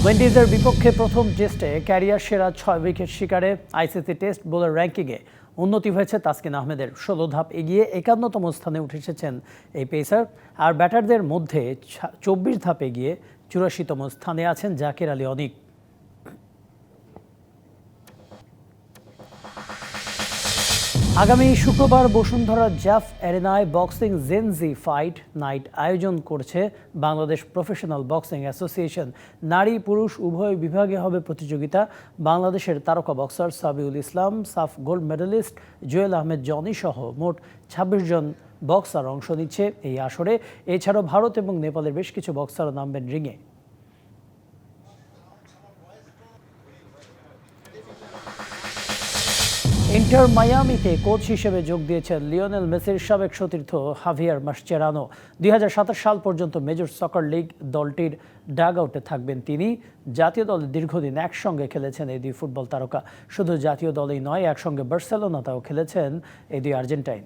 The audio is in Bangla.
উইন্ডিজের বিপক্ষে প্রথম টেস্টে ক্যারিয়ার সেরা 6 উইকেট শিকারে আইসিসি টেস্ট বোলার র্যাঙ্কিংয়ে উন্নতি হয়েছে তাসকিন আহমেদের। 16 ধাপ এগিয়ে 51তম স্থানে উঠে এসেছেন এই পেসার। আর ব্যাটারদের মধ্যে 24 ধাপ এগিয়ে 84তম স্থানে আছেন জাকের আলী অনিক। আগামী শুক্রবার বসুন্ধরা জ্যাফ অ্যারেনায় বক্সিং জেনজি ফাইট নাইট আয়োজন করছে বাংলাদেশ প্রফেশনাল বক্সিং অ্যাসোসিয়েশন। নারী পুরুষ উভয় বিভাগে হবে প্রতিযোগিতা। বাংলাদেশের তারকা boxer Sabiul Islam, SAF gold medalist Jewel Ahmed Jony সহ মোট 26 জন বক্সার অংশ নিচ্ছে এই আসরে। এছাড়াও ভারত এবং নেপালের বেশ কিছু বক্সারও নামবেন রিংয়ে। ইন্টার মায়ামিতে কোচ হিসেবে যোগ দিয়েছেন লিওনেল মেসির সাবেক সতীর্থ হাভিয়ার মাসচেরানো। 2027 সাল পর্যন্ত মেজর সকার লিগ দলটির ডাগআউটে থাকবেন তিনি। জাতীয় দলে দীর্ঘদিন একসঙ্গে খেলেছেন এই দুই ফুটবল তারকা। শুধু জাতীয় দলেই নয়, একসঙ্গে বার্সেলোনাতেও খেলেছেন এই দুই আর্জেন্টাইন।